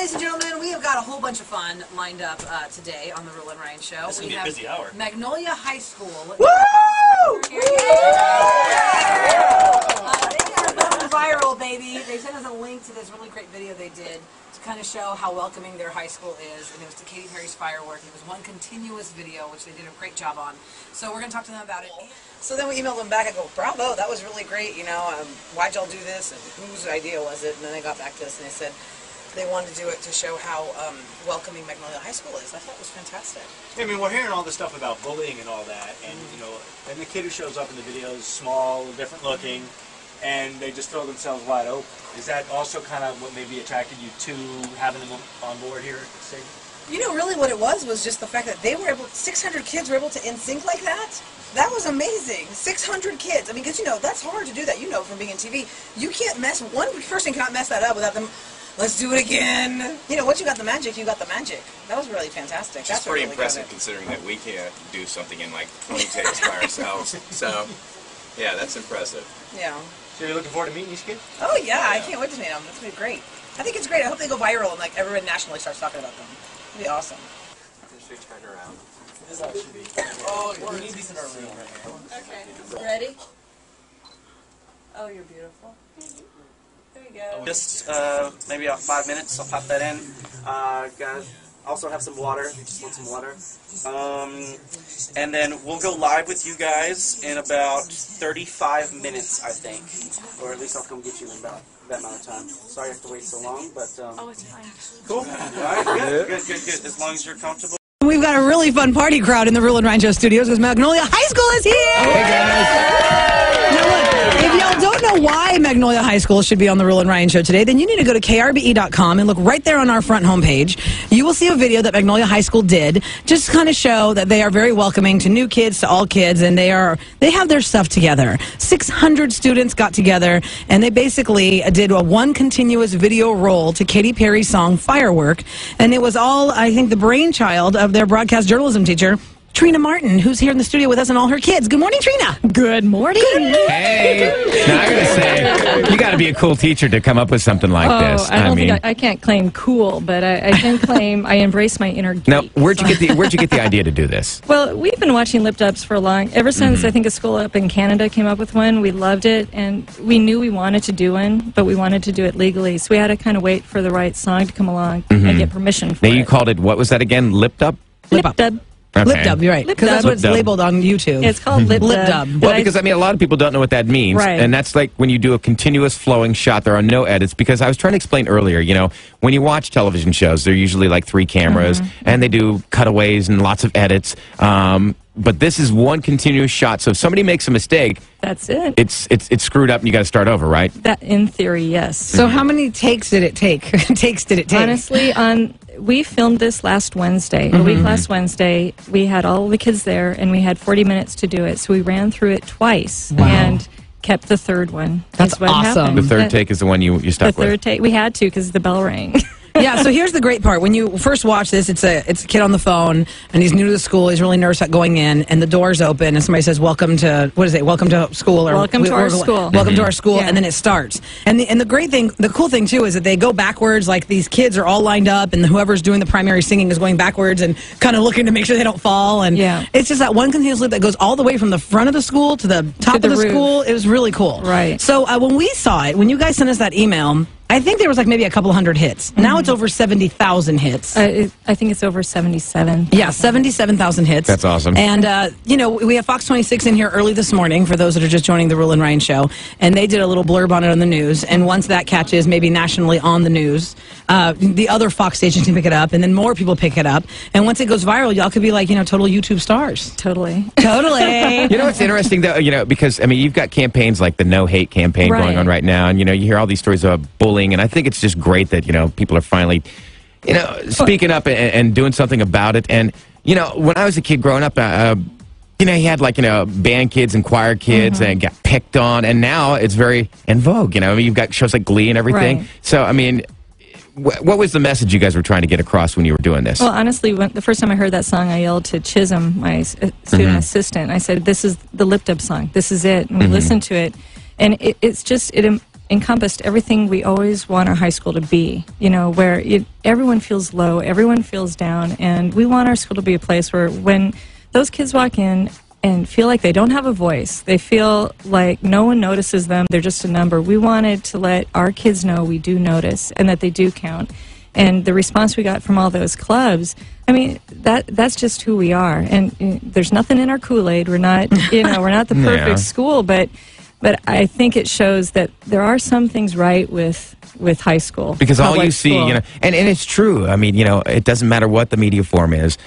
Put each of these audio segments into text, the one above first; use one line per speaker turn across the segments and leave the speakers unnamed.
ladies and gentlemen, we have got a whole bunch of fun lined up today on the Roula and Ryan Show.
This is going to be a busy hour.
Magnolia High School.
Woo!
They are going viral, baby. They sent us a link to this really great video they did to kind of show how welcoming their high school is, and it was to Katy Perry's Firework. It was one continuous video, which they did a great job on. So we're going to talk to them about it. So then we emailed them back and go, bravo, that was really great, you know, why'd y'all do this, and whose idea was it? And then they got back to us and they said they wanted to do it to show how welcoming Magnolia High School is. I thought it was fantastic.
I mean, we're hearing all this stuff about bullying and all that, and, you know, and the kid who shows up in the video is small, different looking, and they just throw themselves wide open. Is that also kind of what maybe attracted you to having them on board here at the stadium?
You know, really what it was just the fact that they were able, 600 kids were able to NSYNC like that. That was amazing. 600 kids. I mean, because, you know, that's hard to do that. You know from being in TV. You can't mess, one person cannot mess that up without them, let's do it again. You know, once you got the magic, you got the magic. That was really fantastic.
That's pretty really impressive considering that we can't do something in like 20 takes by ourselves. So, yeah, that's impressive.
Yeah.
So you're looking forward to meeting these kids?
Oh, yeah. I can't wait to meet them. That's going to be great. I think it's great. I hope they go viral and, like, everyone nationally starts talking about them. It'll be awesome.
Just turn around.
Oh, we need these in our room right here.
Okay. Ready? Oh, you're beautiful. There you go.
Just maybe about 5 minutes. I'll pop that in. Guys, also have some water. Just want some water. And then we'll go live with you guys in about 35 minutes, I think, or at least I'll come get you in about that amount of time. Sorry I have to wait so long, but
Oh, it's fine.
cool. All right, good. As long as you're comfortable.
We've got a really fun party crowd in the Roula and Ryan Show studios because Magnolia High School is here! Hey guys! Now look, if y'all don't know why Magnolia High School should be on the Roula and Ryan Show today, then you need to go to KRBE.com and look right there on our front homepage. You will see a video that Magnolia High School did just to kind of show that they are very welcoming to new kids, to all kids, and they have their stuff together. 600 students got together and they basically did one continuous video roll to Katy Perry's song Firework, and it was all, I think, the brainchild of their broadcast journalism teacher, Trina Martin, who's here in the studio with us and all her kids. Good morning, Trina.
Good morning.
Hey. Now, I gotta say, you gotta be a cool teacher to come up with something like this.
I can't claim cool, but I can claim I embrace my inner geek.
Now, where'd you get the idea to do this?
Well, we've been watching lip dubs for ever since I think a school up in Canada came up with one. We loved it, and we knew we wanted to do one, but we wanted to do it legally, so we had to kind of wait for the right song to come along and get permission for it.
Now, you called it, what was that again? Lip dub?
Lip dub.
Okay.
Lip dub, you're right. Because that's what it's labeled on YouTube.
It's called lip dub.
Well, because, I mean, a lot of people don't know what that means.
Right.
And that's like when you do a continuous flowing shot, there are no edits. Because I was trying to explain earlier, you know, when you watch television shows, they're usually like 3 cameras, and they do cutaways and lots of edits. But this is one continuous shot. So if somebody makes a mistake,
that's it.
It's screwed up and you got to start over, right?
That, in theory, yes.
So how many takes did it take?
Honestly, we filmed this last Wednesday, a week last Wednesday. We had all the kids there, and we had 40 minutes to do it. So we ran through it twice and kept the third one.
That's
what
awesome.
happened.
The third take is the one you stuck with.
The third take, we had to because the bell rang.
Yeah, so here's the great part. When you first watch this, it's a kid on the phone, and he's new to the school. He's really nervous about going in, and the door's open, and somebody says, welcome to, what is it, welcome to school? Or
welcome to our school.
Welcome to our school,
Yeah.
and then it starts. And the great thing, the cool thing, too, is that they go backwards, like these kids are all lined up, and whoever's doing the primary singing is going backwards and kind of looking to make sure they don't fall. And it's just that one continuous loop that goes all the way from the front of the school to the top of the school. It was really cool.
Right.
So when we saw it, when you guys sent us that email, I think there was like maybe a couple hundred hits. Now it's over 70,000 hits.
I think it's over 77.
Yeah, 77,000 hits.
That's awesome.
And, you know, we have Fox 26 in here early this morning for those that are just joining the Roula and Ryan Show. And they did a little blurb on it on the news. And once that catches maybe nationally on the news, the other Fox stations can pick it up. And then more people pick it up. And once it goes viral, y'all could be like, you know, total YouTube stars.
Totally.
Totally.
You know what's interesting, though? You know, because, I mean, you've got campaigns like the No Hate campaign going on right now. And, you know, you hear all these stories about bullying. And I think it's just great that, you know, people are finally, you know, speaking up and doing something about it. And, you know, when I was a kid growing up, you know, you had like, you know, band kids and choir kids and got picked on. And now it's very in vogue. You know, I mean, you've got shows like Glee and everything. So, I mean, what was the message you guys were trying to get across when you were doing this?
Well, honestly, the first time I heard that song, I yelled to Chisholm, my student assistant. I said, this is the lip dub song. This is it. And we listened to it. And it's just, encompassed everything we always want our high school to be, where everyone feels low, everyone feels down, and we want our school to be a place where when those kids walk in and feel like they don't have a voice, they feel like no one notices them, they're just a number. We wanted to let our kids know we do notice and that they do count. And the response we got from all those clubs, I mean, that's just who we are. And there's nothing in our Kool-Aid. We're not, we're not the perfect school, but I think it shows that there are some things right with high school.
Because all you see, and it's true. I mean, it doesn't matter what the media form is.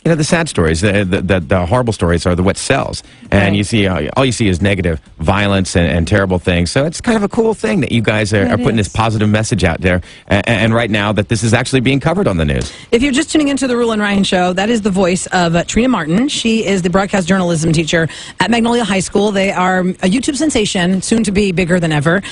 The sad stories, the horrible stories are what sells. And you see, all you see is negative violence and terrible things. So it's kind of a cool thing that you guys are putting this positive message out there. And right now that this is actually being covered on the news. If
you're just tuning into the Roula and Ryan Show, that is the voice of Trina Martin. She is the broadcast journalism teacher at Magnolia High School. They are a YouTube sensation, soon to be bigger than ever,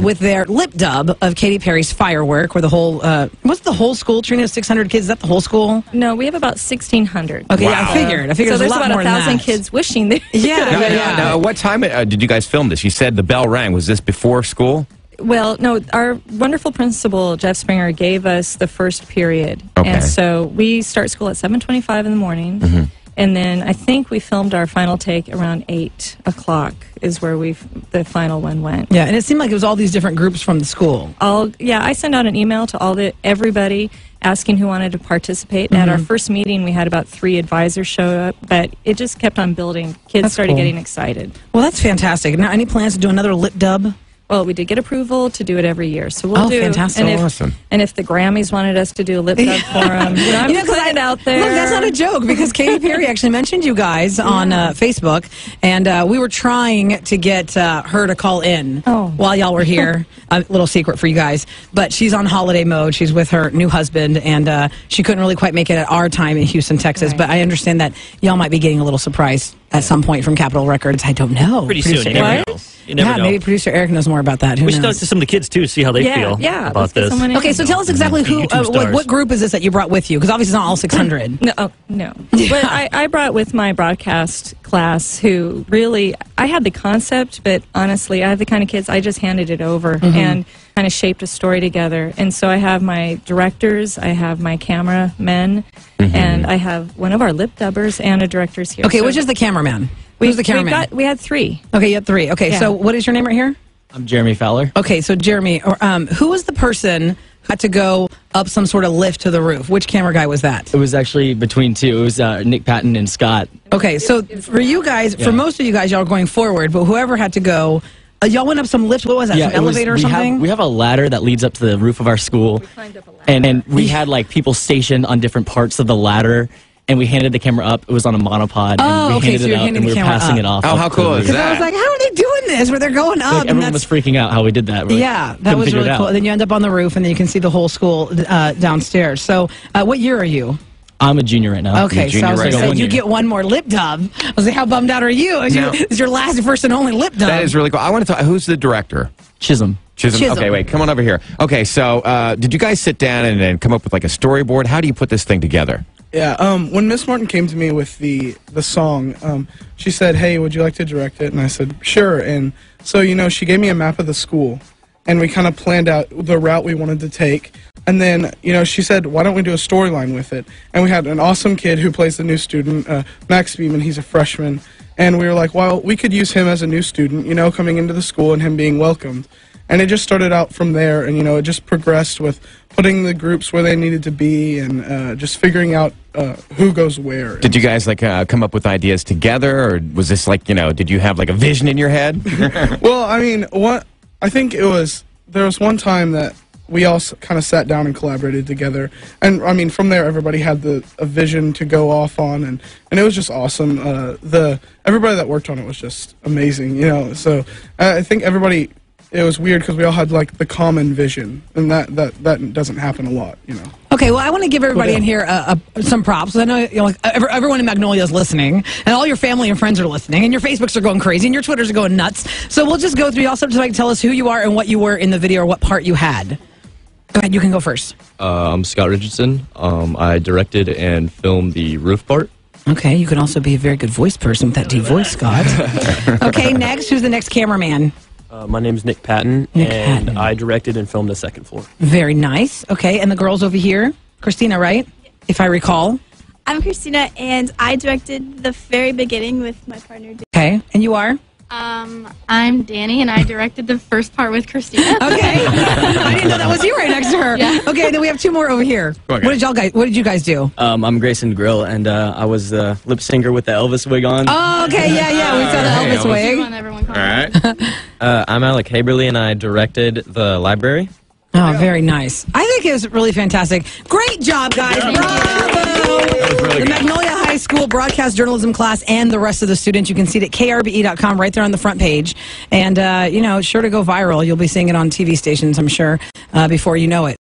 with their lip dub of Katy Perry's Firework, where the whole, what's the whole school, Trina? 600 kids, is that the whole school?
No, we have about 1,600.
Okay, wow. I figured
so there's about 1,000
kids
kids wishing they
Now, what time did you guys film this? You said the bell rang. Was this before school?
Well, no, our wonderful principal, Jeff Springer, gave us the first period.
Okay.
And so we start school at 7:25 in the morning. Mm-hmm. And then I think we filmed our final take around 8 o'clock is where the final one went.
Yeah, and it seemed like it was all these different groups from the school.
I sent out an email to everybody asking who wanted to participate. Mm-hmm. At our first meeting, we had about 3 advisors show up, but it just kept on building. Kids started getting excited.
Well, that's fantastic. Now, any plans to do another lip dub?
Well, we did get approval to do it every year, so we'll do.
Fantastic!
Awesome. And if the Grammys wanted us to do a lip dub for them, I'm just putting it out there.
Look, that's not a joke because Katy Perry actually mentioned you guys on Facebook, and we were trying to get her to call in while y'all were here. A little secret for you guys, but she's on holiday mode. She's with her new husband, and she couldn't really quite make it at our time in Houston, Texas. Right. But I understand that y'all might be getting a little surprise at some point from Capitol Records. I don't know.
Pretty soon, you never know. You never know.
Maybe producer Eric knows more about that.
We should talk to some of the kids too, see how they feel about this.
Okay, so tell us exactly what group is this that you brought with you? Because obviously it's not all 600.
No. But I brought with my broadcast class who really, I had the concept, but honestly, I have the kind of kids, I just handed it over and kind of shaped a story together. And so I have my directors, I have my cameramen, and I have one of our lip dubbers and a director's here.
Okay, which is the cameraman? Who's the cameraman?
We had 3.
Okay, you had 3. Okay, so what is your name right here?
I'm Jeremy Fowler.
Okay, so Jeremy, who was the person who had to go up some sort of lift to the roof? Which camera guy was that?
It was actually between 2. It was Nick Patton and Scott.
Okay, so for you guys, for most of you guys, y'all are going forward, but whoever had to go, y'all went up some lift. What was that? Some elevator or something?
We have a ladder that leads up to the roof of our school. We climbed up a ladder. And we had like people stationed on different parts of the ladder. And we handed the camera up. It was on a monopod. And we handed it up, and we were passing it off.
Oh, how cool is that?
I was like, how are they doing this? Where they're going up?
Like, everyone was freaking out how we did that.
That was really cool. And then you end up on the roof, and then you can see the whole school downstairs. So, what year are you?
I'm a junior right now.
Okay, so I was going to say, you get one more lip dub. I was like, how bummed out are you? It's your last, first, and only lip dub.
That is really cool. I want to talk. Who's the director?
Chisholm.
Okay, wait. Come on over here. Okay, so did you guys sit down and come up with like a storyboard? How do you put this thing together?
Yeah, when Miss Martin came to me with the song, she said, hey, would you like to direct it? And I said, sure. And so, she gave me a map of the school, and we kind of planned out the route we wanted to take. And then, she said, why don't we do a storyline with it? And we had an awesome kid who plays the new student, Max Beeman. He's a freshman. And we were like, well, we could use him as a new student, coming into the school and him being welcomed. And it just started out from there, and, it just progressed with putting the groups where they needed to be and just figuring out who goes where.
Did you guys, come up with ideas together, or was this, did you have, a vision in your head?
Well, I mean, I think there was one time that we all kind of sat down and collaborated together. And, I mean, from there, everybody had a vision to go off on, and it was just awesome. Everybody that worked on it was just amazing, So I think everybody... It was weird because we all had the common vision, and that doesn't happen a lot,
Okay, well, I want to give everybody in here some props. I know everyone in Magnolia is listening, and all your family and friends are listening, and your Facebooks are going crazy, and your Twitters are going nuts. So we'll just go through. You also have to tell us who you are and what you were in the video or what part you had. Go ahead, you can go first.
I'm Scott Richardson. I directed and filmed the roof part.
Okay, you can also be a very good voice person with that deep voice, Scott. Okay, next, who's the next cameraman?
My name is Nick Patton, and I directed and filmed The Second Floor.
Very nice. Okay, and the girls over here, Christina, right? If I recall.
I'm Christina, and I directed the very beginning with my partner.
Okay, and you are?
I'm Danny, and I directed the first part with Christina.
Okay, I didn't know that was you right next to her. Yeah. Okay, then we have two more over here. Okay. What did you guys do?
I'm Grayson Grill, and I was the lip syncer with the Elvis wig on.
Oh, okay, yeah, we saw the Elvis wig.
All
right. I'm Alec Haberly, and I directed the library.
Oh, very nice. I think it was really fantastic. Great job, guys. Bravo. The Magnolia High School broadcast journalism class and the rest of the students. You can see it at krbe.com right there on the front page. And, it's sure to go viral. You'll be seeing it on TV stations, I'm sure, before you know it.